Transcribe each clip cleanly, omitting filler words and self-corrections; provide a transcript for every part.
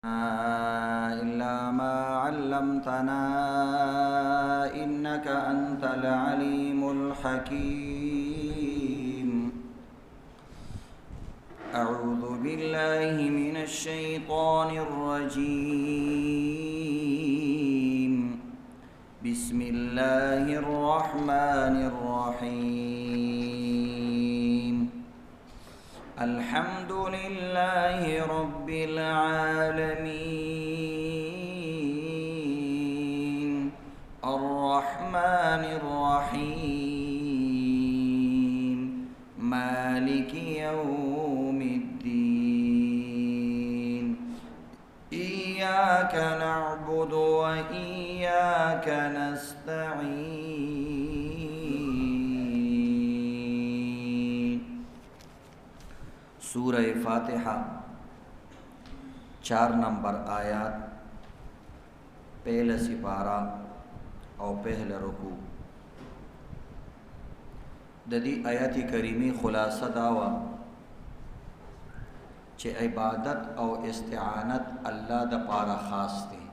إلا ما علمتنا إنك أنت العليم الحكيم. أعوذ بالله من الشيطان الرجيم. بسم الله الرحمن الرحيم. الحمد لله رب العالمين الرحمن الرحيم مالك يوم الدين إياك نعبد وإياك نستعين. سورہ فاتحہ 4 نمبر آیات، پہلا سپارہ اور پہلا رکوع. ددی آیات کریمی خلاصہ داوا چه عبادت او استعانت اللہ دا پارا خاص دی.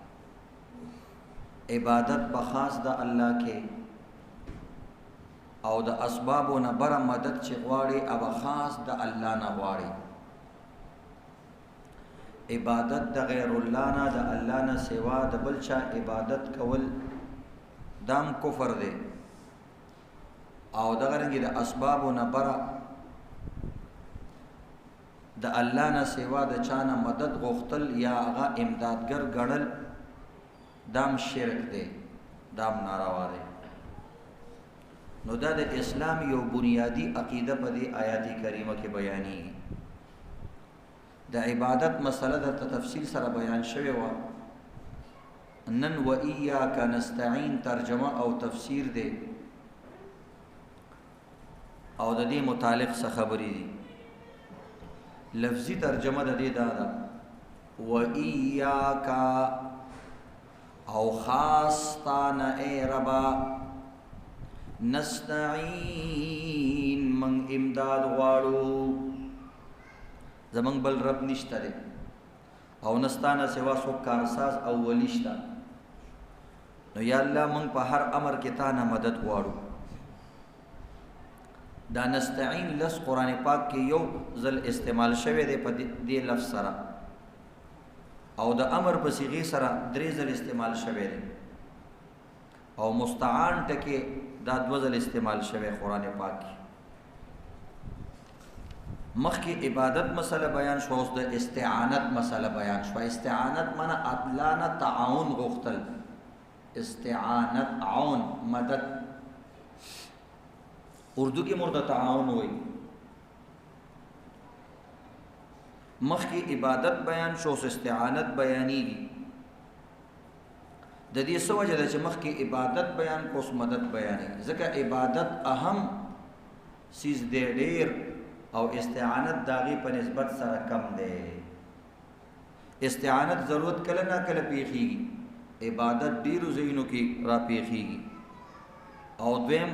عبادت بخاص دا اللہ کے او د اسبابو نه بره مدد چې غواړي او خاص د الله نه غواړي. عبادت د غیر الله نه د الله نه سوا د بل چا عبادت کول دام کفر دی او دغه رنګه د اسبابو نه بره د الله نه سوا د چا نه مدد غوښتل یا هغه امدادګر ګڼل دام شرک دی، دام ناروا دی. نو دا د اسلام یو بنیادی عقیده په دې آیات کریمه کې بیانې. د عبادت مسله د تفصیل سره بیان شوی و. نن و ایاک نستعین ترجمه او تفسیر دی او د دې متعلق څه خبرې دي. لفظي ترجمه د دې دا ده و ایاک او خاص تانه ای ربا نستعین من امداد غواړو، زمنګ بل رب نشته دی او نستانه سوا څوک کارساز او ولی شته. نو یا الله من په هر امر کې تا نه مدد غواړو. دا نستعین لس قرآن پاک کې یو ځل استعمال شوی دی په دې لفظ سره او د امر په صيغه سره 3 ځل استعمال شوی دی او مستعان ټکي دا 2 ځل استعمال شوی قرآن پاک کی. مخکې عبادت مسله بیان شو، اوس د استعانت مسله بیان شو. استعانت معنی ادلانه تعاون غوښتل. استعانت عون مدد، اردو کې مرده تعاون وایي. مخکې عبادت بیان شو، اوس استعانت بیانېږي. د دې څه وجه ده چې مخکې عبادت بیان کو اوس مدد بیانې؟ ځکه عبادت اهم سیز دی ډېر او استعانت داغي په نسبت سره کم دی. استعانت ضرورت کله نه کله پیښیږي، عبادت ډېرو ځایونو کې را پیښیږي. او دویم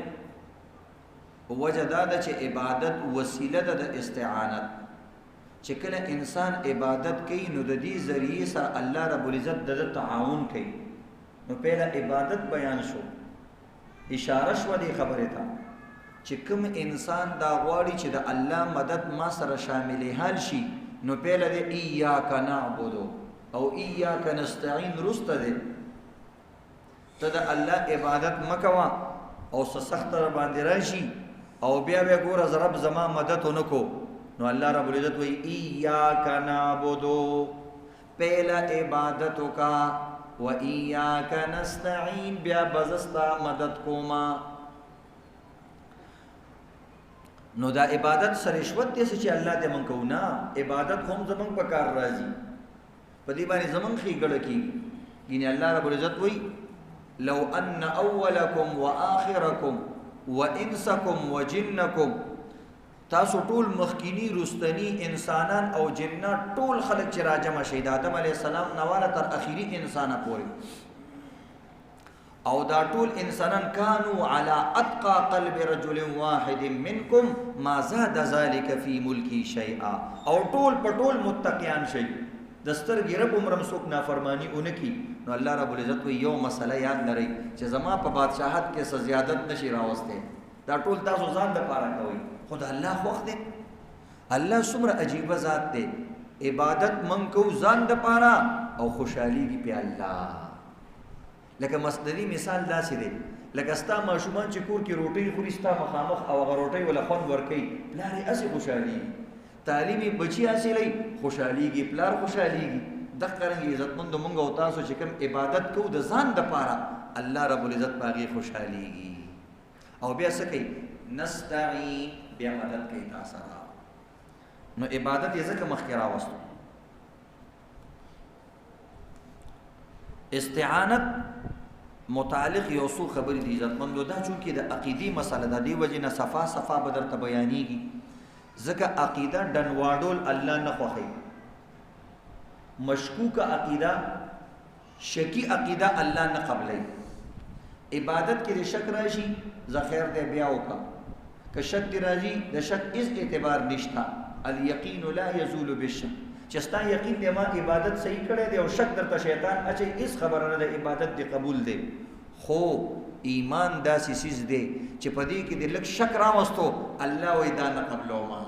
وجه دا ده چې عبادت وسیله ده د استعانت. چې کله انسان عبادت کوي نو د دې ذریعې سره الله رب العزت د تعاون کوي. نو پہلا عبادت بیان شو، اشاره شو دی خبره ته چې کوم انسان دا غواړي چې د الله مدد ما سره شامل حال شي نو پہلا دی ایاک نعبد او ایاک نستعین رسته دی. ته د الله عبادت مکوا او سخت را باندې راشي او بیا ګوره رب زما مدد ونکو نو الله رب العزت وی ایاک نعبد، پہلا عبادت کا و ایاک نستعین بیا بزستا مدد کوما. نو دا عبادت سره رشوت دې چې الله دې مونږ کو نه، عبادت هم زمونږ په کار راځي، په دې باندې زمونږ خېګړه کیږي. یعنی الله رب العزت وی لو ان اولکم واخرکم وانسکم وجنکم، تاسو ټول مخکینی رستنی انسانان او جنات ټول خلق چې راجمع شي د آدم علی السلام نواله تر اخیری انسان پورې او دا ټول انسانان کانوا علی اتقى قلب رجل واحد منکم ما زاد ذلك فی ملکی شیئا، او ټول پټول متقیان شي دستر ګرب عمرم څوک نافرمانی اونکی نو الله رب العزت وی یو مسله یاد لرئ چې زما په بادشاہت کې څه زیادت نشي راوسته دا ټول تاسو ځان د پاره کوي خدای الله خوښ دی الله څومره عجیب ذات دی عبادت من کو ځان د پاره او خوشحالي په الله لکه مصدری مثال داسې دی لکه ستا ماشومان چې کور کې روټۍ خوري ستا مخامخ او هغه روټۍ ولا خوند ورکوي پلار یې هسې خوشحالېږي تعلیمي بچي حاصلوي خوشحالېږي پلار خوشحالېږي دغه رنګې عزتمندو مونږ او تاسو چې کوم عبادت کوو د ځان دپاره الله رب العزت په هغې خوشحالېږي او بیا څه کوي نستعین بیا مدد کوي تا سره نو عبادت یې ځکه مخکې راوستو استعانت متعلق یو څو خبرې دي عزتمندو دا چونکې د عقیدې مسله ده دې وجې نه صفا صفا به درته بیانېږي ځکه عقیده ډنواډول الله نه خوښوي مشکوک عقیده شکی عقیده الله نه قبلوي عبادت کې د شک راشي زه خیر دی بیا وکړه که شک دی راځي د شک هېڅ اعتبار نشته الیقین لا یزول بالشک چې ستا یقین دی ما عبادت صحیح کړی دی او شک درته شیطان اچوي هېڅ خبره نه ده عبادت دی قبول دی خو ایمان داسې څیز دی چې په دې کې د لږ شک راوستو الله وایي دا نه قبلومه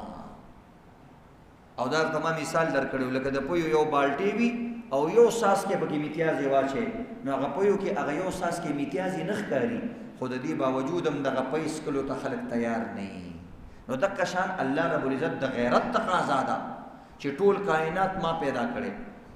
او دا ته ما مثال درکړی لکه د پویو یو بالټۍ وي او یو څاڅکی پکې میتیازې واچوي نو هغه پویو کې هغه یو څاڅکی میتیازې نه ښکاري خو د دې باوجود هم دغه پی څکلو ته خلک تیار نه نو دغه شان الله رب العزت د غیرت تقاضا ده چې ټول کائنات ما پیدا کړي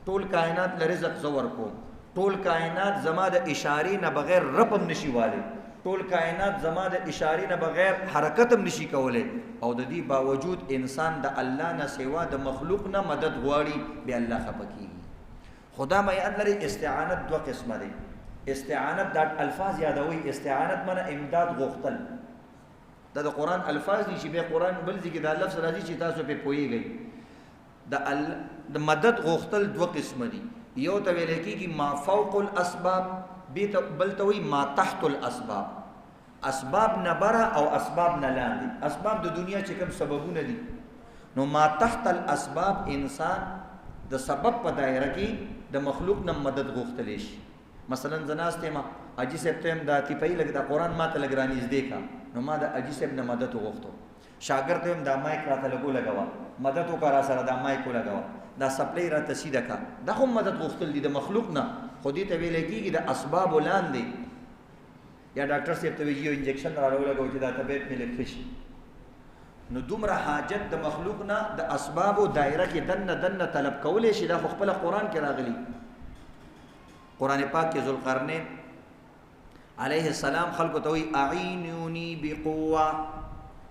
ټول کائنات له رزق زه ورکوم ټول کائنات زما د اشارې نه بغیر رپم نشي والی ټول کائنات زما د اشارې نه بغیر حرکت هم نشي کولی او د دې باوجود انسان د الله نه سوا د مخلوق نه مدد غواړي بیا الله خفه کېږي خدا مې یاد لري استعانت دوه قسمه دی استعانت دا الفاظ یادوي استعانت معنی امداد غوښتل دا د قرآن الفاظ دي چې بیا قرآن بل ځای کې دا لفظ راځي چې تاسو پې پوهېږئ د مدد غوښتل دوه قسمه دي یو ته ویل کېږي ما فوق الاسباب بل ته وایي ما تحت الاسباب اسباب نه بره او اسباب نه لاندې اسباب د دنیا چې کوم سببونه دي نو ما تحت الاسباب انسان د سبب په دایره کې د مخلوق نه مدد غوښتلی شي مثلا زه ناست یم حاجي صاحب ته یم دا تیپۍ لږ دا قرآن ما ته لږ رانږدې کړه نو ما د حاجي صاحب نه مدد وغوښتو شاګرد ته یم دا مایک راته لږ ولګوه مدد وکړه را سره دا مایک ولګوه دا سپلی راته سیده کړه دا خو مدد غوښتل دي د مخلوق نه خو دې ته ویلی کېږي د اسبابو لاندې یا ډاکټر صاحب ته وایي یو انجکشن را ولګوه چې دا طبیعت مې لږ ښه شي نو دومره حاجت د مخلوق نه د اسبابو دایره کې دنه طلب کولی شي دا خو خپله قرآن کې راغلي قرآن پاک کې ذوالقرنین علیه السلام خلکو ته وایي اعینونی بقوه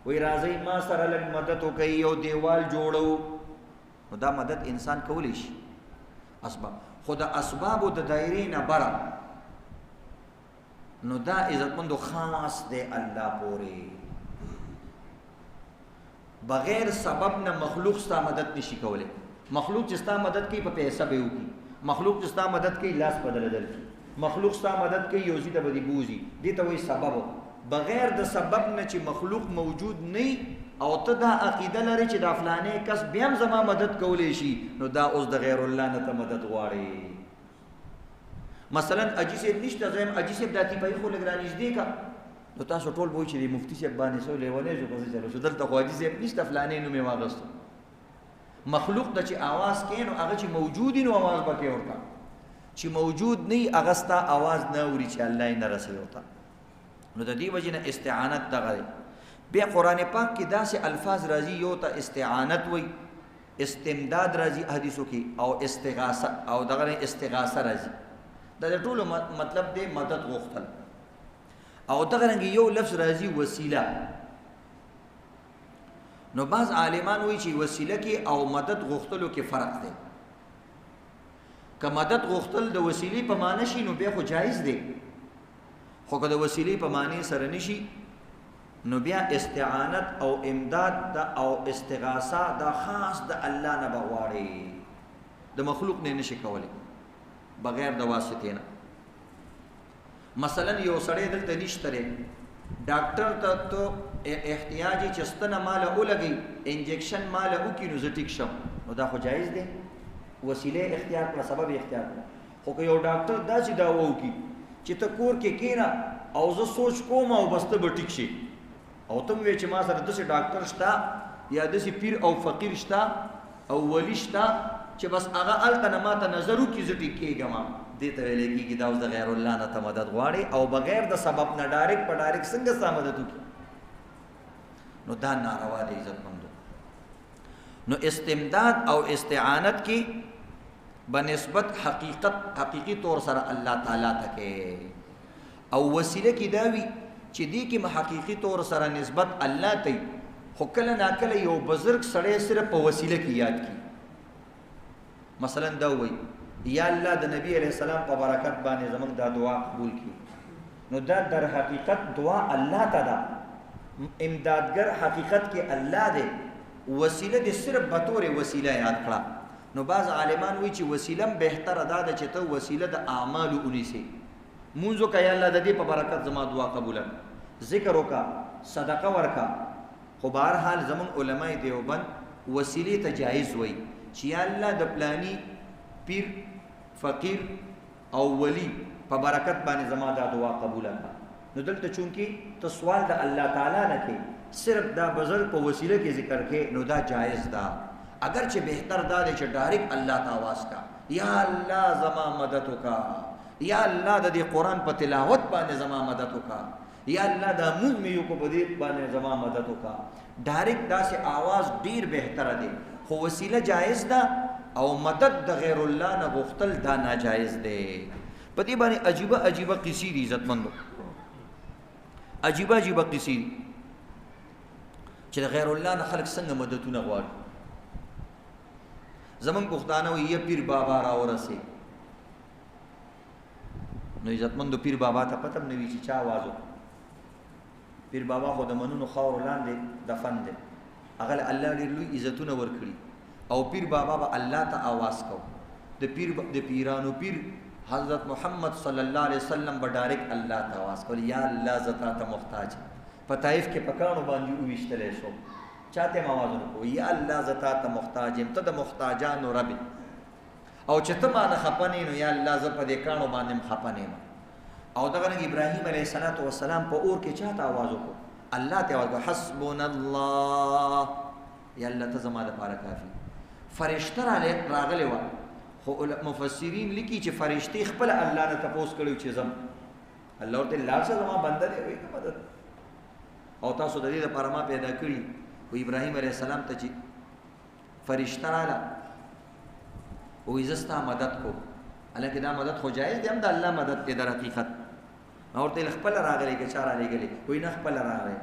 وی راځئ ما سره لږ مدد وکوي یو دیوال جوړو نو دا مدد انسان کولی شي اسباب خو د اسبابو د دایرې نه بره نو دا عزتمندو خاص دی الله پورې بغیر سبب نه مخلوق ستا مدد نشي کولی مخلوق چې ستا مدد کوي په پیسه به وکړي مخلوق چې ستا مدد کوي لاس بدله درکړي مخلوق ستا مدد کوي یو ځای ته به دې بوځي دې ته وایي سبب بغیر د سبب نه چې مخلوق موجود نه او ته دا عقیده لري چې دا فلانې کس بیا هم زما مدد کولی شي نو دا اوس د غیر الله نه ته مدد غواړي مثلا حاجي صاحب نشته زه یم حاجي صاحب دا تیپۍ خو لږ رانږدې کړه نو تاسو ټول به وایي چې د مفتي صاحب باندې څو لیونی شو پسې چلو شو دلته خو حاجي صاحب نشته فلانې نوم یې واخیستو مخلوق ته چې اواز کوي نو هغه چې موجود وي نو اواز به کوي ورته چې موجود نه وي هغه ستا اواز نه اوري چې الله یې نه رسوي ورته نو د دې وجې نه استعانت دغه دی بیا قرآن پاک کې داسې الفاظ راځي یو ته استعانت وایي استمداد راځي حدیثو کې او استغاثه او دغه استغاثه راځي دا د ټولو مطلب دی مدد غوښتل او دغه رنګ یو لفظ راځي وسیله نو بعض عالمان وایي چې وسیله کې او مدد غوښتلو کې فرق دی که مدد غوښتل د وسیلې په معنی شي نو بیا خو جایز دی خو که د وسیلې په معنی سره نشي نو بیا استعانت او امداد دا او استغاثه دا خاص د الله نه بغواړي د مخلوق نه نشي کولی بغیر د واسطې نه مثلا یو سړی دلته نشته دی ډاکټر ته تو احتیاجي چې ستنه ماله ولګي انجکشن ماله وکړي نو زه ټیک شم نو دا خو جایز دی وسیله اختیار کړه سبب اختیار کړه خو که یو ډاکټر داسې دعوه وکړي چې ته کور کې کېنه او زه سوچ کوم او بس ته به ټیک شي او ته مې چې ما سره داسې ډاکټر شته یا داسې پیر او فقیر شته او ولی شته چې بس هغه هلته نه ما ته نظر وکړي زه ټیک کېږم دې ته ویلی کېږي دا اوس د غیر الله نه ته مدد غواړې او بغیر د سبب نه ډایرکټ په ډایرکټ څنګه ستا مدد وکړي نو دا ناروا دی عزتمندو نو استمداد او استعانت کی بنسبت حقیقی طور سره الله تعالی تکے او وسیله کی داوی چې دی کې حقیقی طور سره نسبت الله ته خو کله ناکله یو بزرگ سړی صرف په وسیله کې یاد کی مثلا دا وای یا الله د نبی علیہ السلام په برکت باندې زمونږ دا دعا قبول کی نو دا در حقیقت دعا الله ته ده امدادگر حقیقت کې الله دی وسیله دې صرف بطور وسیله یاد کړه نو بعض عالمان وی چې وسیله بهتر ادا ده چې ته وسیله د اعمال اونیسي مونږه کای الله د دې په برکت زما دعا قبول ذکر وکا صدقه ورکا خو بهر حال زمون علماء دیوبند وسیله ته جایز وای چې الله د پلانی پیر فقیر او ولی په برکت باندې زما دا دعا قبول کړه نو دلته چونکی تو سوال د الله تعالی نه کې صرف دا بزرگ په وسیله کې ذکر کې نو دا جایز دا اگر چې بهتر دا دی چې ډایرکټ الله ته आवाज کا یا الله زما مدد وکا یا الله د دې قران په تلاوت باندې زما مدد وکا یا الله دا موږ مې یو په دې باندې زما مدد وکا ډایرکټ دا سي आवाज ډیر بهتر دی خو وسیله جایز ده او مدد د غیر الله نه غوښتل دا ناجایز دی په دې باندې عجیبه قصې دي عزتمندو عجیبه قصې چې غیر الله نه خلق څنګه مددونه غواړي زمون پښتانه وي پیر بابا را ورسه نو عزتمندو پیر بابا ته پته نه وی چې چا आवाज پیر بابا خو د منونو خور لاندې دفن دي هغه الله ډېر لوی عزتونه ورکړي او پیر بابا به الله ته आवाज کو د پیرانو پیر حضرت محمد صلی الله علیه وسلم به ډایرکټ الله ته आवाज کول یا الله زتا ته محتاج پتايف کې پکانو باندې وښتلې شو چاته आवाज وکړو یا الله زتا ته محتاج ته د محتاجانو رب او چې ته ما نه خپنې نو یا الله ز په دې کانو باندې خپنې او دغه ابراهیم علیه السلام په اور کې چاته आवाज وکړو الله ته आवाज حسبنا الله یا الله ته زما د پاره کافي فرشتہ راغلی و خو مفسرین لیکي چې فرشتي خپل الله نه تپوس کړو چې زم الله ورته لاړ شه زما بنده دی وي مدد او تاسو د دې لپاره ما پیدا کړی و ابراهیم علیه السلام ته چې فرشتہ رااله او عزت مدد کو الکه دا مدد خو جایز دی هم د الله مدد دی در حقیقت اورته خپل راغلی کې چار راغلی وای نه خپل راغلی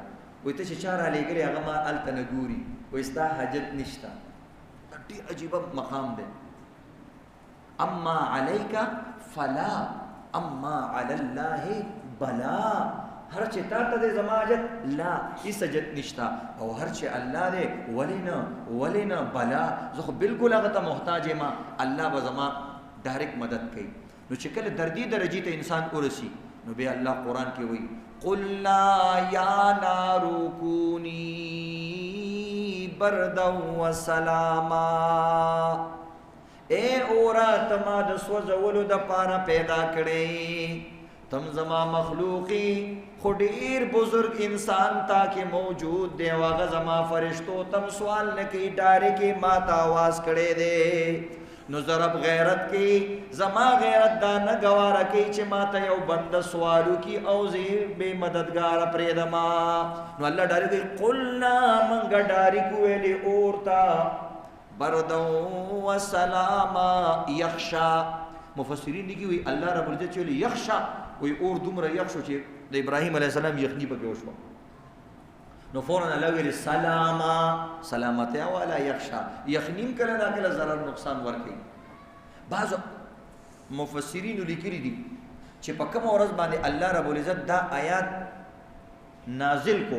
وای ته چې چار راغلی هغه ما الته نګوري وای ستا حاجت نشتا ډیر عجیب مقام دی اما علیک فلا اما علی الله بلا هر چې تا ته زماجت لا هیڅ حاجت نشتا او هر چې الله دې ولینا بلا زه خو بالکل هغه ته محتاج ما الله به زما ډایرکټ مدد کوي نو چې کله دردی درجه ته انسان ورسی نو به الله قران کې وایي قل لا یا نار کونی بردا وسلاما اے اورا تما د سوځولو د پاره پیدا کړي تم زما مخلوقی خډیر بزرگ انسان تا کې موجود دی واغه زما فرشتو تم سوال نه کی ډایرکټ ما ته आवाज کړي دي نو ضرب غیرت کی زما غیرت دا نه گواره کی چې ما ته یو بند سوالو کی او زی به مددگار پریدما نو الله ډاری قلنا منګ ډاری کولی اورتا بردو وسلاما یخشا مفسرین دي وی الله رب العزت چولی یخشا وی اور دومره یخشو چې د ابراهیم علیه السلام یخنی پکې وشو نو فورا الله ویل سلاما سلامتی والا یخشا یخنیم کله دا کله ضرر نقصان ورکي بعض مفسرین لیکلي دي چې په کوم ورځ باندې الله رب العزت دا آیات نازل کو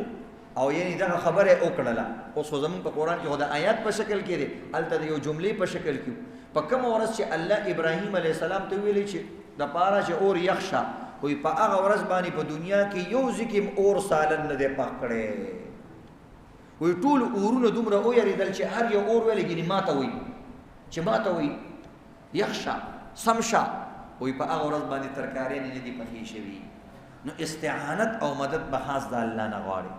او یعنی دا خبره وکړه اوس زمون په قران کې خدا آیات په شکل کې دي الته یو جملې په شکل کې په کوم ورځ چې الله ابراهیم علیه السلام ته ویلي چې د پاره چې اور یخشا وی په هغه ورځ باندې په دنیا کې یو ځکه اور سالن نه دی پکړې وی ټول اورونه دومره او یریدل چې هر یو اور ویلګنی ماته وی چې ماته وی یخشا سمشا وی په هغه ورځ باندې ترکارې نه دي پخې شوي. نو استعانت او مدد به خاص د الله نه غواړي.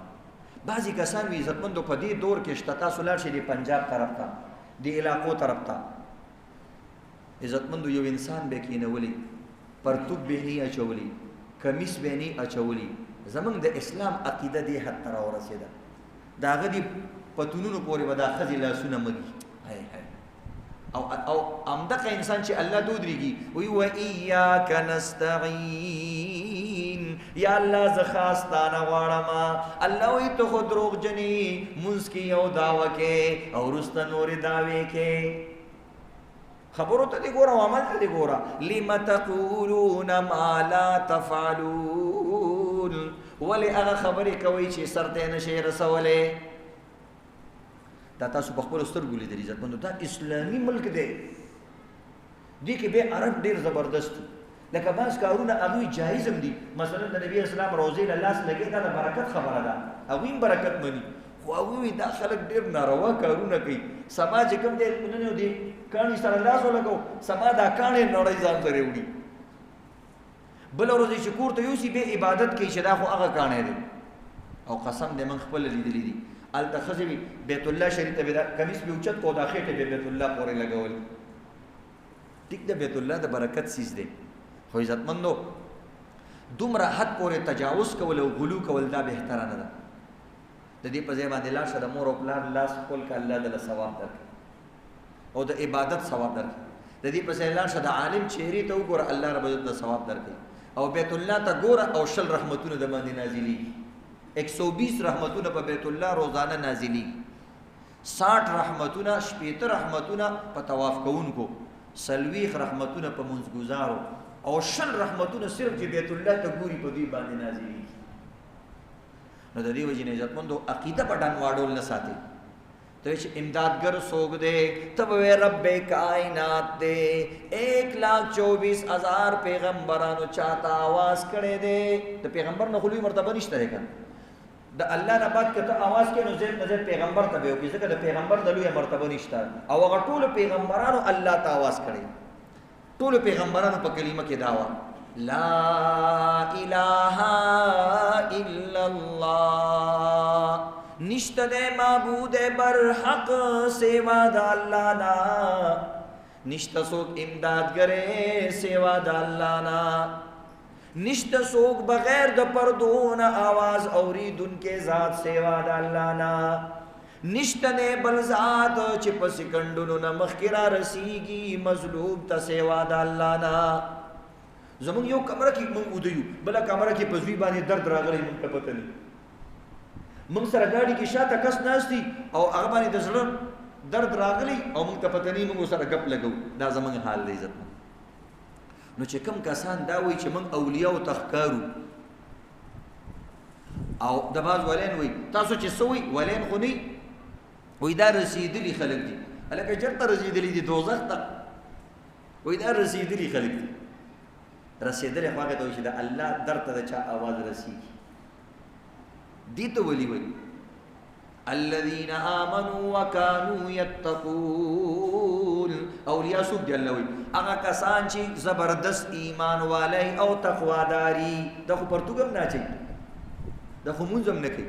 بعضې کسان وي عزتمندو په دې دور کې شته، تاسو لاړ شئ د پنجاب طرف ته، د علاقو طرف ته، عزتمندو یو انسان به کېنولی، پرتوب به نه اچولی، کمیس به نه اچولی. زمونږ د اسلام عقیده دې حد ته راورسېده، د هغه دې پتونونو پورې به دا ښځې لاسونه مږي. او همدغه انسان چې الله ته ودرېږي وایي وایاک نستعین، یا الله زه خاص تا نه غواړم. الله وایي ته خو دروغجن یې، مونځ کې یو دعوه کې او وروسته نورې دعوې کې. خبرو ته دې ګوره او عمل ته دې ګوره. لم تقولون ما لا تفعلون، ولې هغه خبرې کوئ چې سر ته یې نشئ رسولی. دا تاسو په خپلو سترګو لیدلي عزتمندو، دا اسلامي ملک دی، دې کې بیا عرب ډېر زبردست دي. لکه بعض کارونه هغوی جایز هم دي، مثلا د نبي اسلام روضې له لاس لګې دا د برکت خبره ده، هغوی هم برکت مني. خو هغوی دا خلک ډېر ناروا کارونه کوي. سبا چې کوم دی نن دی کاڼي سره لاس ولګو، سبا دا کاڼې نړۍ ځان سره وړي. بله ورځ چې کور ته یوسي بیا عبادت کوي چې دا خو هغه کاڼی دی. او قسم دی موږ خپله لیدلي دي، هلته ښځې وي بیت الله شریف ته به دا کمیس به اوچت کو، دا خېټې به بیت الله پورې لګول. ټیک ده بیت الله د برکت سیز دی، خو عزتمندو دومره حد پورې تجاوز کول او غلو کول دا بهتره نه ده. د دې په ځای باندې لاړ شه د مور او پلار لاس خپل که الله دله ثواب درکړي او د عبادت ثواب درکړي. د دې په ځای لاړ شه د عالم چهرې ته وګوره، الله رب عزت د ثواب درکړي. او بیت الله ته ګوره او 100 رحمتونه د باندې نازلېږي. 120 رحمتونه په بیت الله روزانه نازلېږي، 60 رحمتونه، 80 رحمتونه په طواف کوونکو، 40 رحمتونه په منځګزارو، او 100 رحمتونه صرف چې بیت الله ته ګوري په دوی باندې نازلېږي. نو د دې وجې نه عزتمندو عقیده په ډن واډول نه ساتي. ته چې امدادګر څوک دی؟ ته به وایې رب کائنات دی. 1,24,000 پیغمبرانو چاته آواز کړی دی. د پیغمبر نه خو لوی مرتبه نشته دی که د الله نه بعد که ته آواز کوې نو زید نه زید پیغمبر ته به وکړي، ځکه د پیغمبر د لویه مرتبه نشته. او هغه ټولو پیغمبرانو الله ته آواز کړی، ټولو پیغمبرانو په کلمه کې دعوه لا اله الا الله، نشته دی معبود برحق سوا د الله نه، نشته څوک امدادګر سوا د الله نه، نشته څوک بغیر د پردو نه آواز اوریدونکې ذات سوا د الله نه، نشته دی بل ذات چې په سکندونو نه مخکې را رسیږي مظلوم ته سوا د الله نه. زمونږ یو کمره کې مونږ اوده یو، بله کمره کې په زوی باندې درد راغلی مونږ ته پته نه، مونږ سره ګاډي کې شاته کس ناست دي او هغه باندې د زړه درد راغلی او مونږ ته پته نه، مونږ سره ګپ لګو. دا زمونږ حال دی عزتمند. نو چې کم کسان دا وایي چې موږ اولیاء ته ښکارو، او د بعض ولین وایي تاسو چې څه وایي ولین خو نه وایي دا رسېدلي خلک دي. هلکه چېرته رسېدلي دي؟ دوزخ ته. وایي دا رسېدلي خلک دي. رسېدلی خو هغې ته وایي چې د الله در ته د چا آواز رسېږي. دې ته ولي وایي الذین آمنوا وکانوا یتقون. اولیاء څوک دي؟ الله وایي هغه کسان چې زبردست ایمان والی او تقواداري. دا خو پرتوګ هم نه اچوي، دا خو مونځ هم نه کوي.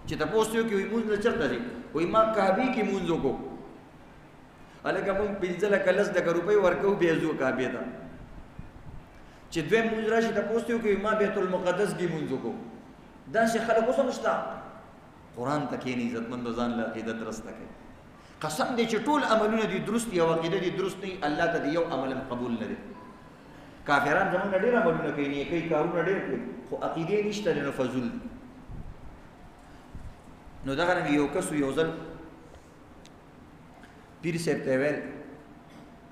چې تپوس ته وکړي وایي مونځ نه چېرته دی؟ وایي ما کعبې کې مونځ وکړو. هلکه مونږ 15 لکه 10 روپۍ ورکوو بیا ځو کعبې ته. چې دویم مونځ راشي تپوس ته وکړي ما بیت المقدس کې مونځ وکړو. داسې خلک اوس هم شته. قرآن ته کښېني عزتمندو، ځان له عقیده درسته کوي. قسم دی چې ټول عملونه دي درست دي او عقیده دي درست نه وي، الله ته د یو عمل هم قبول نه دی. کافران زمونږ نه ډېر عملونه کوي، نیکۍ کارونه ډېر کوي، خو عقیدې نشته دی، نو فضول دي. نو دغه رنګ یو کس یو ځل پیر صاحب ته ویل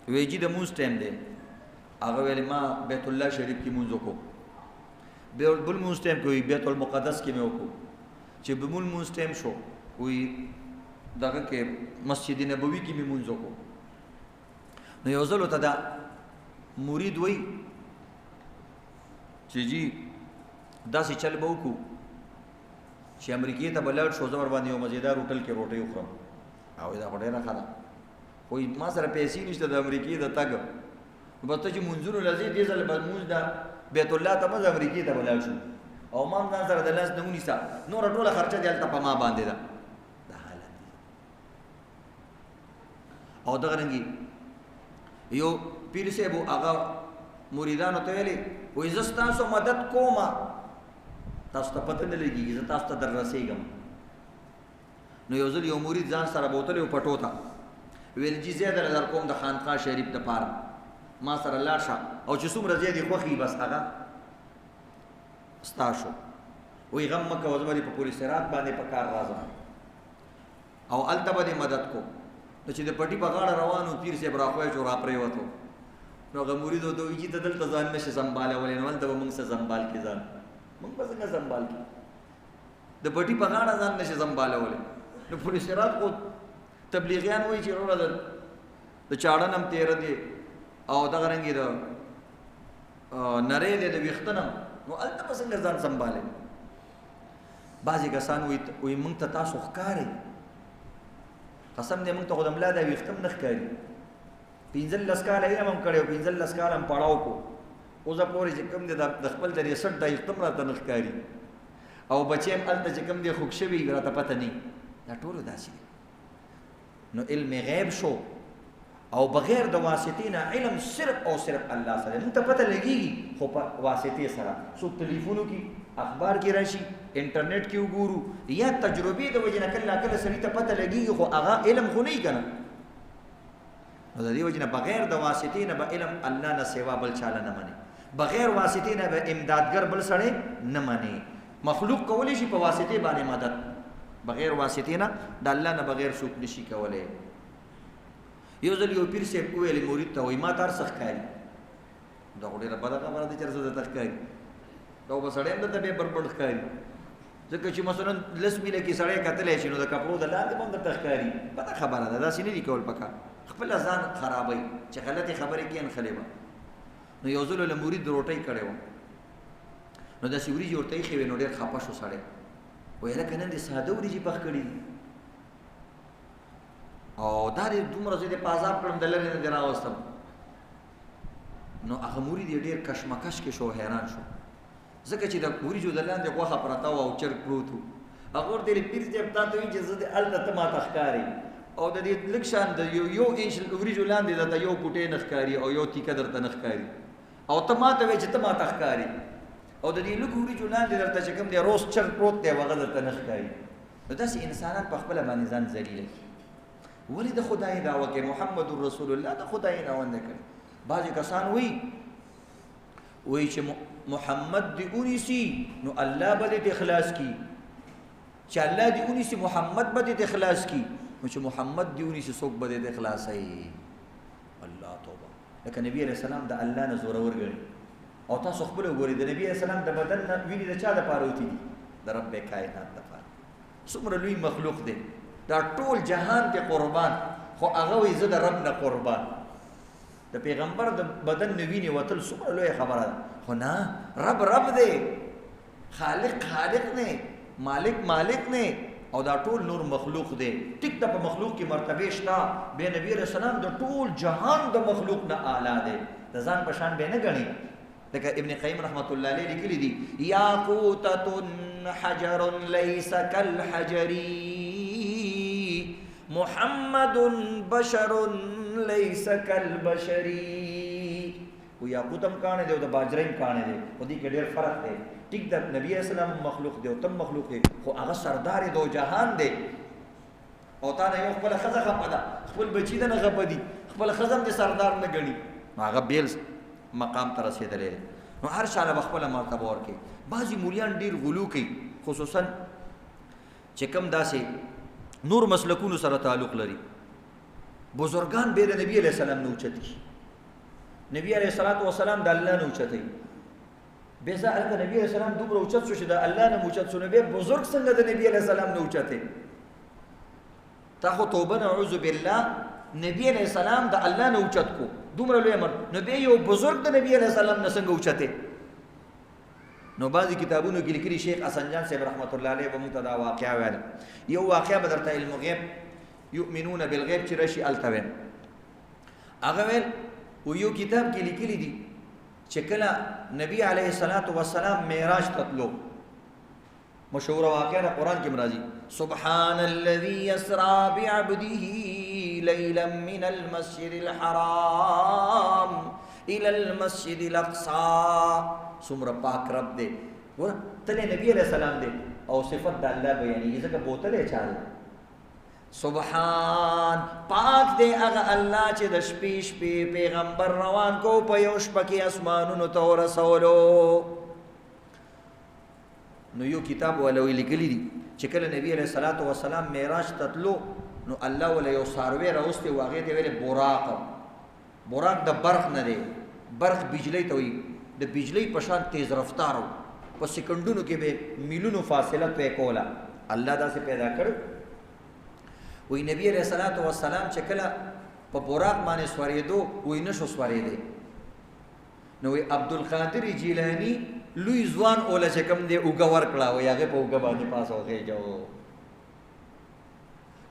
وایي جي د مونځ ټایم دی. هغه ویل ما بیت الله شریف کې مونځ وکړو، بل مونځ ټایم کې وایي بیت المقدس کې مې وکړو. چې بمول مونځ ټایم شو وایي دغه کې مسجد نبوي کې مې مونځ وکړو. نو یو ځل ورته دا مرید وایي چې جي داسې چل به وکړو چې امریکې ته به لاړ شو، زه ورباندې یو مزېدار هوټل کې روټۍ وخورم. او دا خو ډېره ښه ده، وای ما سره پیسې نشته د امریکې د تګ بس ته چې منځونو لځې دې ځل بس مونږ د بیت الله ته مز امریکې ته ولاړ شو او ما ځان سره د لاس نه ونیسه نور ټوله خرچه دې هلته په ما باندې ده دا حالت او دغه رنګي یو پیر صاحب هغه مریدانو ته ویلي وایي زه ستاسو مدد کوم تاسو ته پته نه لګېږي زه تاسو ته در رسېږم نو یو ځل یو مرید ځان سره بوتلی و پټو ته ویل چې زه در در کوم د خانقاه شریف دپاره ما سره لاړ شه او چې څومره ځای دې خوښي بس هغه ستا شو وایي غم مه کوه زه به دې په پولیس رات باندې په کار راځم او هلته به دې مدد کوم نو چې د پټي په غاړه روان و پیر صاحب راخوی شو راپرېوتو نو هغه مرید ورته وایي چې ته دلته ځان نه شې سنبالولی نو هلته به موږ څه سنبال کړي ځان موږ به څنګه سنبال کړي د پټي په غاړه ځان نه شې سنبالولی نو پولیس رات خو تبلیغیان وایي چې وروره د چاړه هم تېره دی او دغه رنګې د نرۍ دی د ویښته نه نو هلته به څنګه ځان سنبالوي بعضې کسان وایي موږ ته تاسو ښکارئ قسم دی موږ ته خو د ملا دا ویښته هم نه ښکاري 15 کاله علم هم کړی او 15 کاله هم پړاو کو اوسه پورې چې کوم دی د خپل د 63 دا ویښته هم راته نه ښکاري او بچی هم هلته چې کوم دی خوږ شوي راته پته نه دا ټولو داسې دی نو علم غیب شو او بغیر د واسطې نه علم صرف او صرف الله سره موږ ته پته لګېږي خو په واسطې سره څوک تلیفونو کې اخبار کې راشي انټرنیټ کې وګورو یا تجربې د وجې نه کله کله سړي ته پته لګېږي خو هغه علم خو نه وي که نه نو د دې وجې نه بغیر د واسطې نه به علم الله نه سوا بل چاله نه مني بغیر واسطې نه به امدادګر بل سړی نه مني مخلوق کولی شي په واسطې باندې مدد بغیر واسطې نه د الله نه بغیر څوک نشي کولی یو ځل یو پیر صاحب وویلې مرید ته وایي ما ته هر څه ښکاري دا خو ډېره بده خبره ده چې هر څه درته ښکاري دا به سړی هم درته بې بربډ ښکاري ځکه چې مثلا 10 میله کې سړی کتلی شي نو د کپړو د لاندې به هم درته ښکاري بده خبره ده داسې نه دي کول پکار خپله ځان خرابوي چې غلطې خبرې کېن خلې به نو یو ځل له مرید روټۍ کړې وه نو داسې وریجې ورته ایښې وې نو ډېر خفه شو سړی وایي هلکه نن دې ساده وریجې پخ کړي دي او دا دې دومره زه دې په عذاب کړم د لرې نه دې راوستم نو هغه مرید یې ډېر کشمکش کې شو حیران شو ځکه چې د وریجو د لاندې غوښه پرته وه او چرګ پروت و هغه ورته ویلې پیر صاحب تا ته وایي چې زه دې هلته ته ماته ښکارې او د دې لږ شان د یو انچ وریجو لاندې درته یو کوټې نه ښکاري او یو تیکه درته نه ښکاري او ته ماته وایې چې ته ماته ښکاري او د دې لږ وریجو لاندې درته چې کوم دی روز چرګ پروت دی هغه درته نه ښکاري نو داسې انسانان په خپله باندې ځان ذلیله کړي ولې د خدای دعوه کوي محمد رسول الله د خدای دعوه نه کوي بعضې کسان وایي چې محمد دې ونیسي نو الله به دې اخلاص کړي چې الله دې ونیسي محمد به دې اخلاص کړي نو چې محمد دې ونیسي څوک به دې اخلاصوي الله توبه لکه نبي علیه السلام د الله نه زورور ګڼي او تاسو خپله وګورئ د نبي علیه السلام د بدن نه وینې د چا دپاره وتي دي د رب کائنات دپاره څومره لوی مخلوق دی دا ټول جهان ته قربان خو هغه وایي زه د رب نه قربان د پیغمبر د بدن نه وینې وتل څومره لویه خبره ده خو نه رب دی خالق نه مالک نه او دا ټول نور مخلوق دی ټیک ده په مخلوق کې مرتبه شته بیا نبی علیه السلام د ټول جهان د مخلوق نه اعلی دی د ځان په شان به نه ګڼي لکه ابن قیم رحمت الله علیه لیکلی دي یاقوتة حجر لیس کالحجر محمد بشر لیس کالبشر و یاقوت هم کاڼی دی او د باجره هم کاڼی دی خو دې کې ډېر فرق دی ټیک ده نبي علیه السلام مخلوق دی او تم مخلوق دی خو هغه سردار دو جهان دی او تا نه یو خپله ښځه خفه ده خپل بچي ده نه خفه دي خپله ښځه هم د سردار نه ګڼي نو هغه بیل مقام ته رسېدلی دی نو هر چا له به خپله مرتبه ورکوي بعضې مولیان ډېر غلو کوي خصوصا چې کوم داسې نور مسلکونو سره تعلق لري بزرگان به د نبی علیه السلام نه اوچت کي نبی علیه السلام د الله نه اوچت وي بیا زه هلته نبی علیه السلام دومره اوچت شو چې د الله نه اوچت شو نو بیا بزرګ څنګه د نبی علیه السلام نه اوچتې تا خو توبه نعوذ بالله نبی علیه السلام د الله نه اوچت کو دومره لوی امر نو بیا یو بزرګ د نبی علیه السلام نه څنګه اوچتې نو بعضی کتابونو کې لیکلي شیخ حسن جان صاحب رحمت الله علیه به موږ ته دا واقعه ویله یو واقعه به درته علم غیب یؤمنون بالغیب چې راشي هلته ویم هغه ویل و یو کتاب کې لیکلي دي چې کله نبی علیه الصلاۃ والسلام معراج ته تلو مشهور واقعه قرآن کې مرাজি سبحان الذي يسرى بعبده ليلا من المسجد الحرام الى المسجد الاقصى سمره پاک رب دے ور تله نبی علیہ السلام دے او صفت د الله بیانې ځکه بوتله چاله سبحان پاک دے هغه الله چې د شپې شپې پیغمبر روان کو په یو شپه کې اسمانونو ته ورسولو نو یو کتاب ولوي لیکلی دي چې کله نبی علیہ الصلوۃ والسلام معراج تطلو نو الله ول یو ساروی راوستي واغې ته ویل براق د برق نه دی برق بجلی ته وي د بجلی په شان تیز رفتارو په سکندونو کې به میلونو فاصله طے کولا الله دا سه پیدا کړ وی نبی علیہ الصلوۃ والسلام چې کله په براق باندې سوریدو وی نشو سوریدي نو وی عبدالقادر جیلانی لوی ځوان اوله چې کوم دی اوګه ورکړه وی هغه په اوګه باندې پاسو غېجو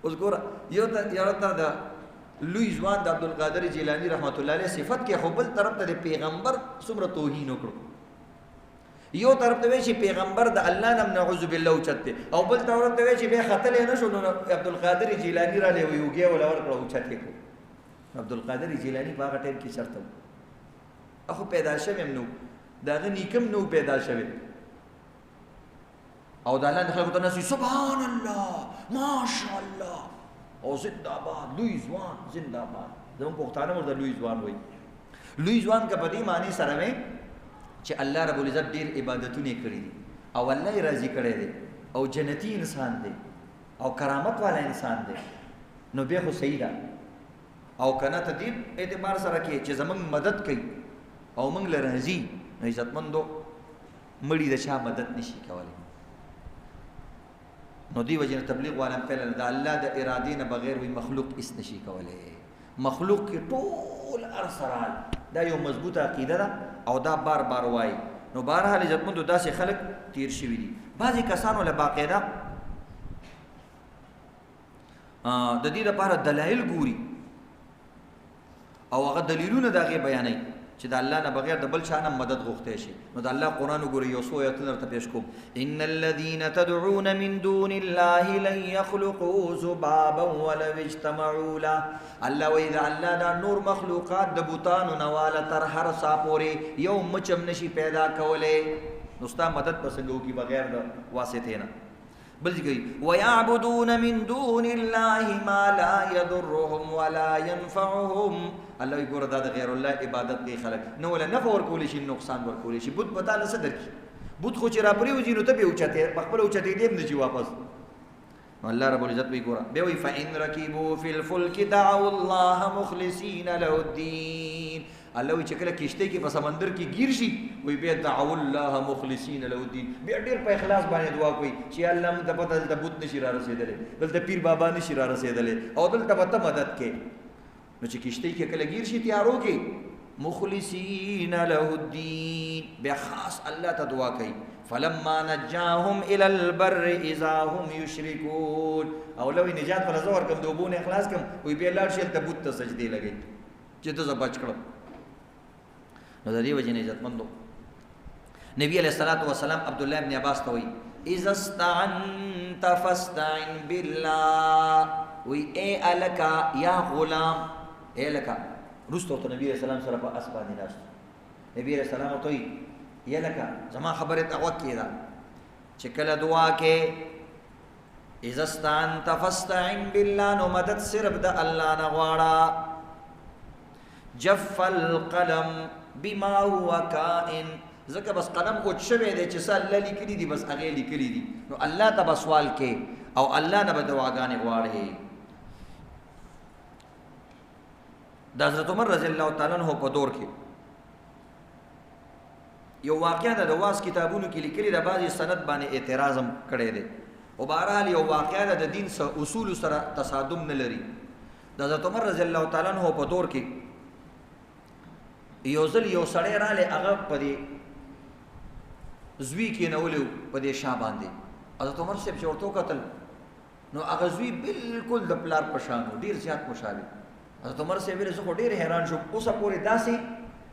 اوس ګور یو ته د لوی ځوان د عبدالقادر جیلانی رحمت الله علیه صفت کې خپل طرف ته پیغمبر څومره توهین وکړو یو طرف ته وی چې پیغمبر د الله نام نعوذ بالله اوچته او بل طرف ته وی چې به خطل نه شو نو عبدالقادر جیلانی را لې ویوګه ولا ورکړه اوچته کو عبدالقادر جیلانی په هغه ټیم کې شرط اخو پیدا شوم نو داغه نیکم نو پیدا شوه او د الله خلکو ته نسي سبحان الله ماشاء الله او زنده باد لوی ځوان زنده باد زموږ پښتانه ورته لوی ځوان وایي لوی ځوان کا بدی معنی سره مې چې الله رب العزت ډیر عبادتونه کړې دي او الله یې راضي کړی دی او جنتی انسان دی او کرامت والا انسان دی نو به خو صحیح ده او کنه ته دې اعتبار سره کې چې زمونږ مدد کوي او موږ لرهزي نو عزتمندو مړی د چا مدد نشي کولای نو دی وجه تبلیغ والا فعل د الله د ارادې نه بغیر وي مخلوق اس نشي کولای مخلوق کې ټول ارسرال دا یو مضبوطه عقیده ده او دا بار بار وای نو بهرحال عزتمندو داسې خلک تیر شوي دي بعضې کسانو له باقاعده د دې لپاره دلایل ګوري او هغه دلیلونه د هغې بیانوي چې د الله نه بغیر د بل چا نه مدد غوښتی شي نو د الله قرآن وګورئ یو څو آیتونه درته پیش کوم ان الذین تدعون من دون الله لن یخلقوا ذبابا ولو اجتمعوا له الله وایي د الله دا نور مخلوقات د بوتانو نه واله تر هر سا پورې یو مچم نشي پیدا کولی نو ستا مدد به څنګه وکړي بغیر د واسطې نه بل ذکر ويعبدون من دون الله ما لا يضرهم ولا ينفعهم الله يقول دا غیر الله عبادت کوي خلک نو ولا نفع ورکول شي نقصان ورکول شي بت پتا نه صدر کی بت خو چې را پری وځي نو ته به اوچته خپل اوچته دې نه شي واپس الله رب العزت وی ګور به وی فإن ركبوا في الفلك دعوا الله مخلصين له الدين الله وی چې کله کشته کې په سمندر کې گیر شي وی به دعوا الله مخلصين له الدين به ډیر په اخلاص باندې دعا کوي چې الله موږ ته پته دلته بت نشي را رسیدلې دلته پیر بابا نشي را رسیدلې او دلته پته مدد کې نو چې کشته کې کله گیر شي تیارو کې مخلصين له الدين به خاص الله ته دعا کوي فلما نجاهم الى البر اذا هم يشركون او لو نجات پر زور کوم دوبونه اخلاص کوم وی به لاړ شي ته بت ته سجدي لګي چې ته بچ کړو نو د دې وجه نه عزتمندو نبی علیہ الصلوۃ والسلام عبد الله ابن عباس ته وی اذا استعنت فاستعن بالله وی اے الکا یا غلام اے لکا رستو ته نبی علیہ السلام سره په اسبا دي ناس نبی علیہ السلام ته یا لکا زما خبره ته وکی دا چې کله دعا کې اذا استعنت فاستعن بالله نو مدد صرف د الله نه غواړه جف القلم بما هو کائن ځکه بس قلم او شوی دی چې الله لیکلی دي بس هغه لیکلی دي نو الله ته بس سوال کې او الله نه به دعاګانې غواړي د حضرت عمر رضی الله تعالی عنہ په دور کې یو واقعه د واس کتابونو کې لیکلي د بعضی سند باندې اعتراض هم کړی دی او بهرحال یو واقعه د دین سره اصول سره تصادم نه لري د حضرت عمر رضی الله تعالی عنہ په دور کې یو ځل یو سړی رالی هغه په دې زوی کې نولو په دې شا باندې حضرت عمر صاحب چې ورته وکتل نو هغه زوی بالکل د پلار په شان ډیر زیات مشابه حضرت عمر سے ویل زه ډیر حیران شوم اوسه پورې داسې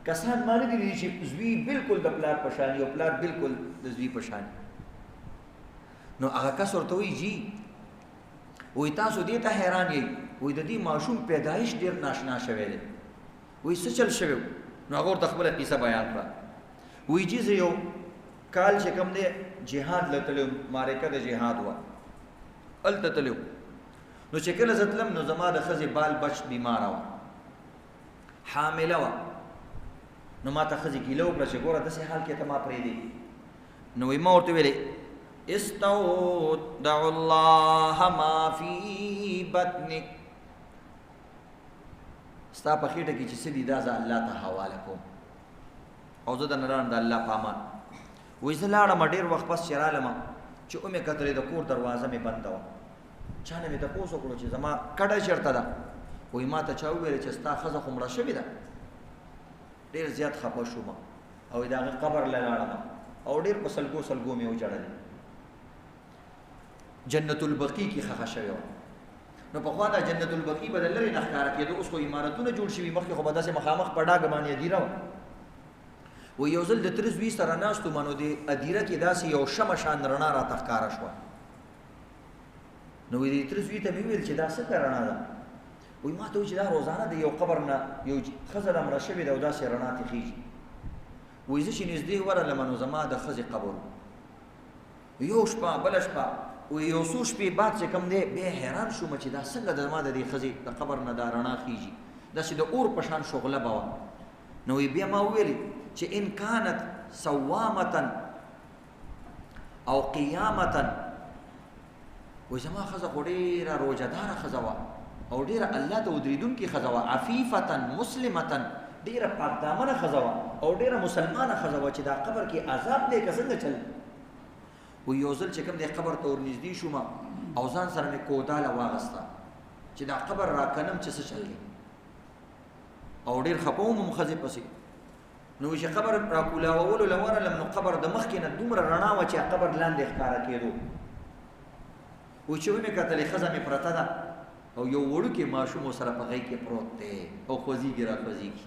کسان مانه دي چې زوی بالکل د پلار پشانی او پلار بالکل د زوی پشانی. نو هغه کس ورته وی جی وی تاسو دې ته حیران یې وی د دې ماشوم پیدایش ډیر ناشنا شوی دی وی څه چل شوی. نو هغه ورته خپله قصه بیان کړه. وی جی زه یو کال چې کوم دی جهاد لتلو معرکه د جهاد وه هلته تلو. نو چې کله زه تلم نو زما د ښځې بال بچ بیماره وه حامله وه. نو ما ته ښځې ګیله وکړه چې ګوره داسې حال کې ته ما پرېږدې. نو وی ما ورته ویلې استودع الله ما فی بطنک ستا په خېټه کې چې څه دي دا زه الله ته حواله کوم او زه د نران د الله په امان. وایي زه لاړم ډېر وخت پس چې رالم چې ومې کتلې د کور دروازه مې بنده وه. چا نه مې تپوس وکړو چې زما کډه چېرته ده. وایي ما ته چا وویل چې ستا ښځه خو مړه شوې ده. ډېر زیات خفه شوم او د هغه قبر له لاړم او ډېر په سلګو سلګو مې وجړلې. جنت البقیع کې ښخه شوې وه. نو پخوا دا جنت البقیع به د لرې نه ښکاره کېدو. اوس خو عمارتونه جوړ شوي مخکې خو به داسې مخامخ په ډاګه باندې هدیره وه. و یو ځل د تره زوی سره ناست وم نو د هدیره کې داسې یو شمه شان رڼا راته ښکاره شوه. نو د تره زوی ته مې وویل چې دا څه رڼا ده. وایي ما ته وایي چې دا روزانه د یو قبر نه یو ښځه ده مړه شوې ده او داسې رڼا ترې خېږي. وایي زه چې نږدې ورغلم نو زما د ښځې قبر یو شپه بله شپه وایي یو څو شپې بعد چې کوم دی بیا حیران شوم چې دا څنګه د زما د دې ښځې د قبر نه دا رڼا خېږي داسې د اور په شان شغله به وه. نو بیا ما وویلې چې ان کانت صوامتا او قیامتا وایي زما ښځه خو ډېره روژهداره ښځه وه او ډېره الله ته ودرېدونکې ښځه وه. عفیفتا مسلمتا ډېره پاکدامنه ښځه وه او ډېره مسلمانه ښځه وه چې دا قبر کې عذاب دی که څنګه چل. و یو ځل چې کوم دی قبر ته ورنږدې شوم او ځان سره مې کوداله واغسته چې دا قبر راکنم چې څه چل دی او ډېر خفه وم هم ښځې پسې. نو چې قبر راکولاوولو له ورغلم نو قبر د مخکې نه دومره رڼا وه چې قبر لاندې ښکاره کېدو. وایي چې ومې کتلې ښځه مې پرته ده او یو وړوکی ماشوم ورسره په غېږ کې پروت دی او خوځېږي را خوځېږي.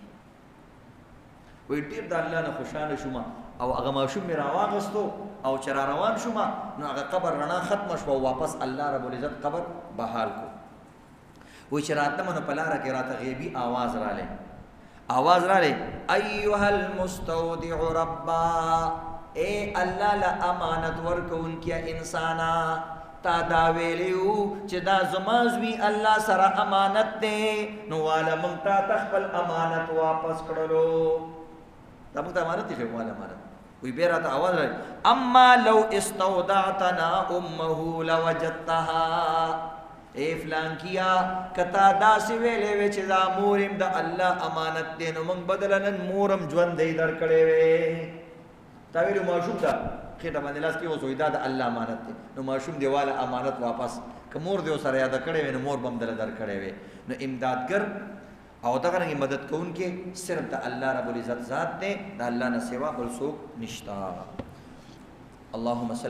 وایي ډېر د الله نه خوشحاله شوم او هغه ماشوم مې راواغستو او چې را روان شوم نو هغه قبر رڼا ختمه شوه او واپس الله رب العزت قبر بحال کو. وایي چې راتلم نو په لاره کې راته غیبي آواز رالی ایها المستودع ربا اے الله له امانت ورکوونکیه انسانا تا دا ویلیو چې دا زما زوی الله سره امانت دی نو والا موږ تا ته خپل امانت واپس کړلو. دا موږ ته امانت دی خو والا امانت. وی بیا راته آواز راځي اما لو استودعتنا امه لوجدتها اے فلان کیا کتا داسې ویلې وې چې دا مورم د الله امانت دی نو موږ بدله نن مورم ژوندی درکړی وې. تا ویلو ماشوم ته خېټه باندې لاس کې اوس وایي دا د الله امانت دی نو ماشوم دی والا امانت واپس که مور دی ورسره یاده کړی وې نو مور به هم دله درکړی وې. نو امدادګر او دغه رنګې مدد کوونکې صرف د الله رب العزت ذات دی د الله نه سوا بل څوک نشته. اللهم صل